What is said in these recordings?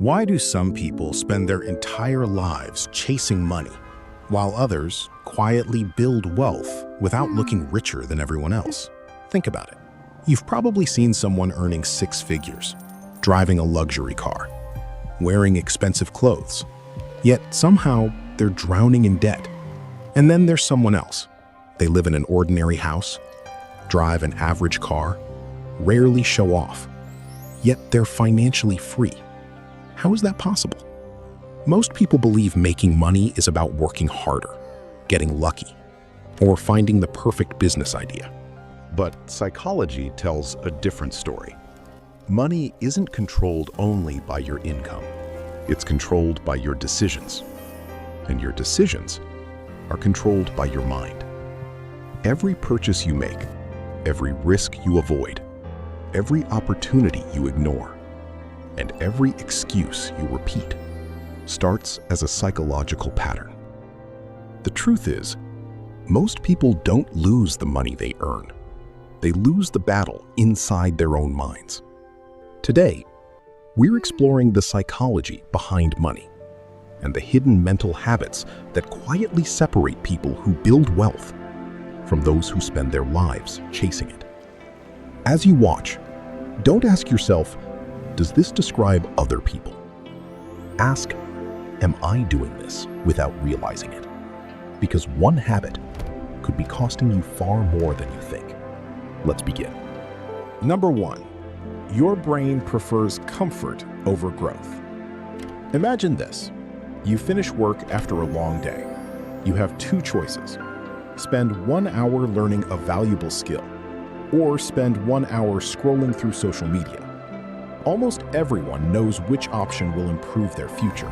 Why do some people spend their entire lives chasing money, while others quietly build wealth without looking richer than everyone else? Think about it. You've probably seen someone earning six figures, driving a luxury car, wearing expensive clothes, yet somehow they're drowning in debt. And then there's someone else. They live in an ordinary house, drive an average car, rarely show off, yet they're financially free. How is that possible? Most people believe making money is about working harder, getting lucky, or finding the perfect business idea. But psychology tells a different story. Money isn't controlled only by your income. It's controlled by your decisions. And your decisions are controlled by your mind. Every purchase you make, every risk you avoid, every opportunity you ignore, and every excuse you repeat starts as a psychological pattern. The truth is, most people don't lose the money they earn. They lose the battle inside their own minds. Today, we're exploring the psychology behind money and the hidden mental habits that quietly separate people who build wealth from those who spend their lives chasing it. As you watch, don't ask yourself, does this describe other people? Ask, am I doing this without realizing it? Because one habit could be costing you far more than you think. Let's begin. Number 1, your brain prefers comfort over growth. Imagine this. You finish work after a long day. You have two choices. Spend 1 hour learning a valuable skill, or spend 1 hour scrolling through social media. Almost everyone knows which option will improve their future,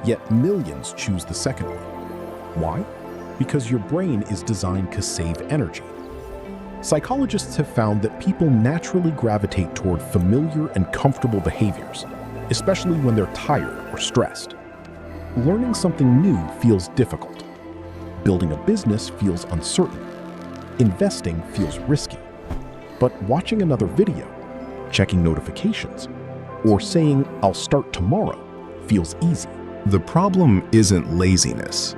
yet millions choose the second one. Why? Because your brain is designed to save energy. Psychologists have found that people naturally gravitate toward familiar and comfortable behaviors, especially when they're tired or stressed. Learning something new feels difficult. Building a business feels uncertain. Investing feels risky. But watching another video, checking notifications, or saying, "I'll start tomorrow," feels easy. The problem isn't laziness.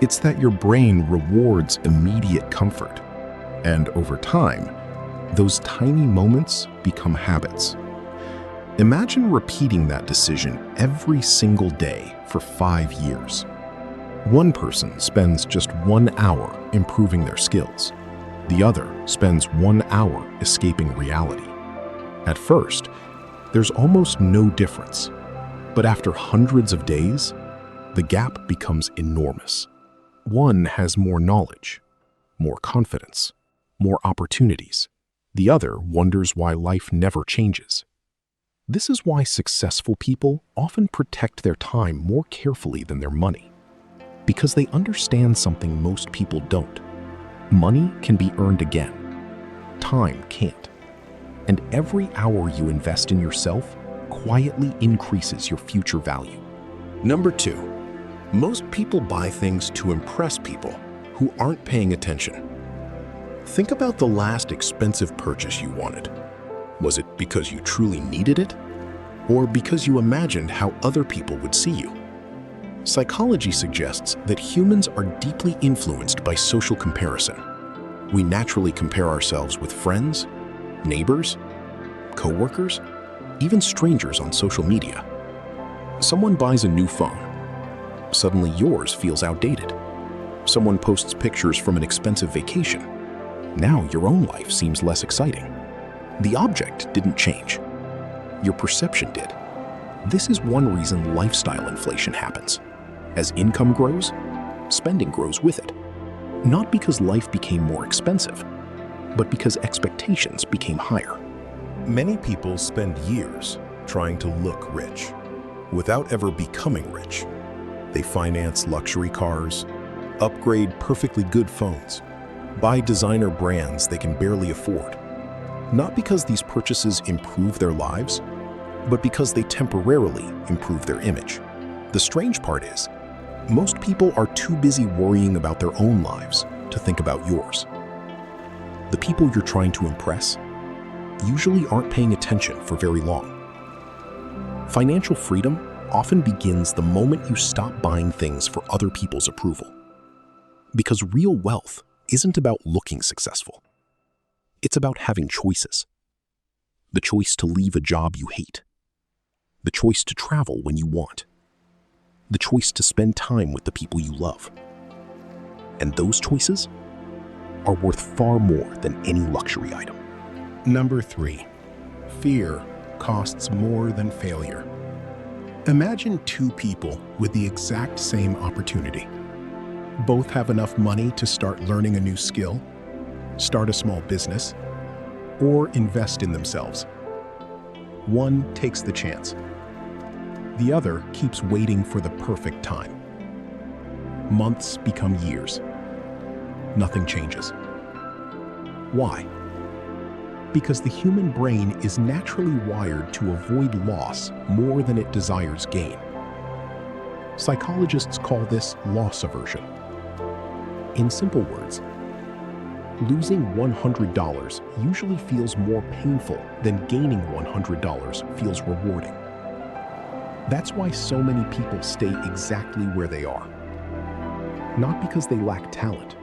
It's that your brain rewards immediate comfort. And over time, those tiny moments become habits. Imagine repeating that decision every single day for 5 years. One person spends just 1 hour improving their skills. The other spends 1 hour escaping reality. At first, there's almost no difference. But after hundreds of days, the gap becomes enormous. One has more knowledge, more confidence, more opportunities. The other wonders why life never changes. This is why successful people often protect their time more carefully than their money, because they understand something most people don't. Money can be earned again. Time can't. And every hour you invest in yourself quietly increases your future value. Number 2, most people buy things to impress people who aren't paying attention. Think about the last expensive purchase you wanted. Was it because you truly needed it? Or because you imagined how other people would see you? Psychology suggests that humans are deeply influenced by social comparison. We naturally compare ourselves with friends, neighbors, coworkers, even strangers on social media. Someone buys a new phone. Suddenly yours feels outdated. Someone posts pictures from an expensive vacation. Now your own life seems less exciting. The object didn't change. Your perception did. This is one reason lifestyle inflation happens. As income grows, spending grows with it. Not because life became more expensive, but because expectations became higher. Many people spend years trying to look rich without ever becoming rich. They finance luxury cars, upgrade perfectly good phones, buy designer brands they can barely afford. Not because these purchases improve their lives, but because they temporarily improve their image. The strange part is, most people are too busy worrying about their own lives to think about yours. The people you're trying to impress usually aren't paying attention for very long. Financial freedom often begins the moment you stop buying things for other people's approval. Because real wealth isn't about looking successful. It's about having choices. The choice to leave a job you hate. The choice to travel when you want. The choice to spend time with the people you love. And those choices are worth far more than any luxury item. Number 3. Fear costs more than failure. Imagine two people with the exact same opportunity. Both have enough money to start learning a new skill, start a small business, or invest in themselves. One takes the chance. The other keeps waiting for the perfect time. Months become years. Nothing changes. Why? Because the human brain is naturally wired to avoid loss more than it desires gain. Psychologists call this loss aversion. In simple words, losing $100 usually feels more painful than gaining $100 feels rewarding. That's why so many people stay exactly where they are. Not because they lack talent,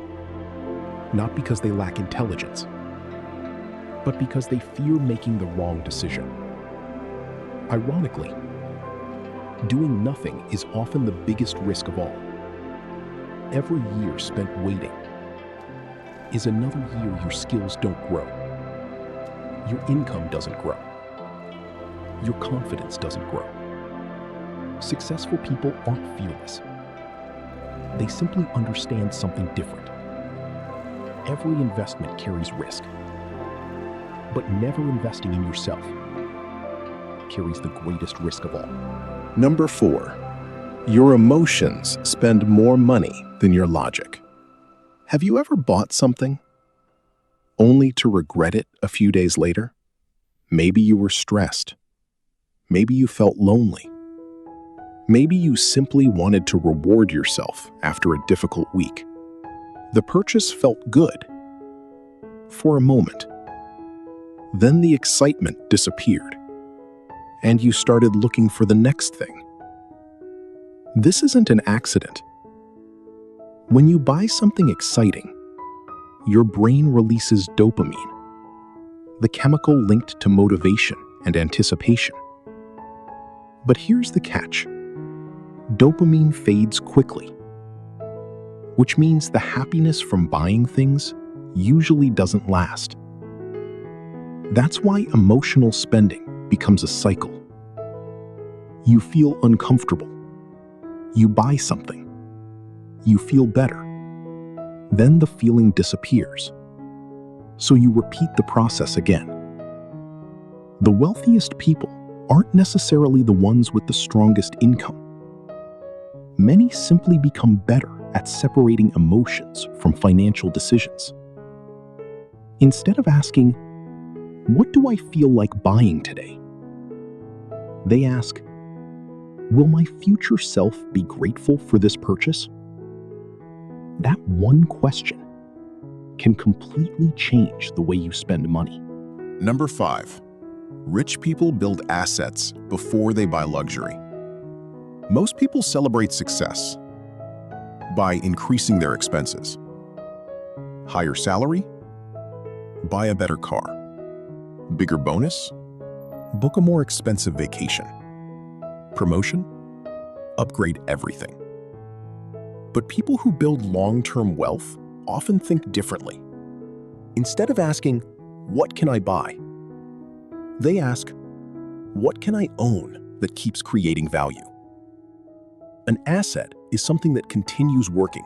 not because they lack intelligence, but because they fear making the wrong decision. Ironically, doing nothing is often the biggest risk of all. Every year spent waiting is another year your skills don't grow. Your income doesn't grow. Your confidence doesn't grow. Successful people aren't fearless. They simply understand something different. Every investment carries risk, but never investing in yourself carries the greatest risk of all. Number 4. Your emotions spend more money than your logic. Have you ever bought something only to regret it a few days later? Maybe you were stressed. Maybe you felt lonely. Maybe you simply wanted to reward yourself after a difficult week. The purchase felt good for a moment. Then the excitement disappeared, and you started looking for the next thing. This isn't an accident. When you buy something exciting, your brain releases dopamine, the chemical linked to motivation and anticipation. But here's the catch. Dopamine fades quickly, which means the happiness from buying things usually doesn't last. That's why emotional spending becomes a cycle. You feel uncomfortable. You buy something. You feel better. Then the feeling disappears. So you repeat the process again. The wealthiest people aren't necessarily the ones with the strongest income. Many simply become better at separating emotions from financial decisions. Instead of asking, "What do I feel like buying today?" they ask, "Will my future self be grateful for this purchase?" That one question can completely change the way you spend money. Number 5. Rich people build assets before they buy luxury. Most people celebrate success by increasing their expenses. Higher salary? Buy a better car. Bigger bonus? Book a more expensive vacation. Promotion? Upgrade everything. But people who build long-term wealth often think differently. Instead of asking, "What can I buy?" they ask, "What can I own that keeps creating value?" An asset is something that continues working,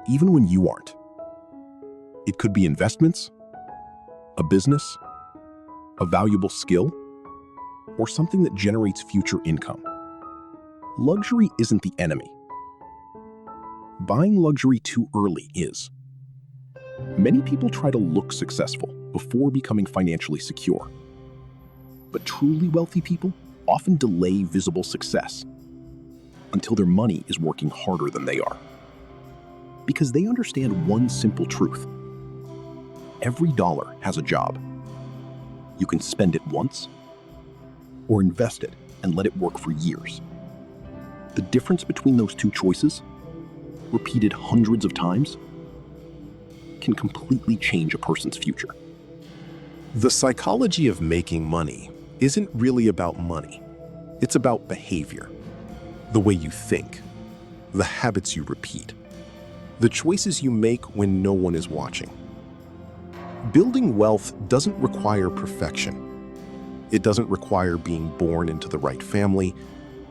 even when you aren't. It could be investments, a business, a valuable skill, or something that generates future income. Luxury isn't the enemy. Buying luxury too early is. Many people try to look successful before becoming financially secure. But truly wealthy people often delay visible success until their money is working harder than they are. Because they understand one simple truth. Every dollar has a job. You can spend it once or invest it and let it work for years. The difference between those two choices, repeated hundreds of times, can completely change a person's future. The psychology of making money isn't really about money. It's about behavior, the way you think, the habits you repeat, the choices you make when no one is watching. Building wealth doesn't require perfection. It doesn't require being born into the right family,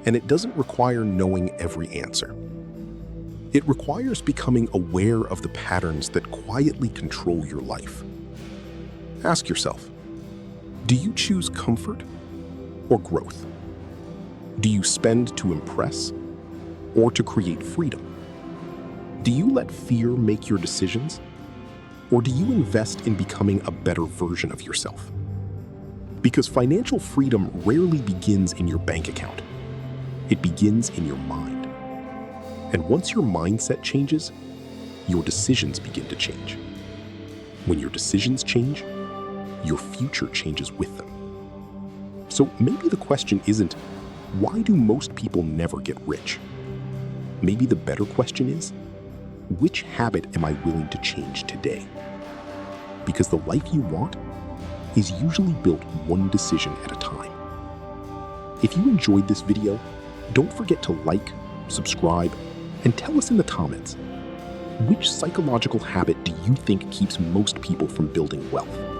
and it doesn't require knowing every answer. It requires becoming aware of the patterns that quietly control your life. Ask yourself, do you choose comfort or growth? Do you spend to impress or to create freedom? Do you let fear make your decisions, or do you invest in becoming a better version of yourself? Because financial freedom rarely begins in your bank account. It begins in your mind. And once your mindset changes, your decisions begin to change. When your decisions change, your future changes with them. So maybe the question isn't, why do most people never get rich? Maybe the better question is, which habit am I willing to change today? Because the life you want is usually built one decision at a time. If you enjoyed this video, don't forget to like, subscribe, and tell us in the comments, which psychological habit do you think keeps most people from building wealth?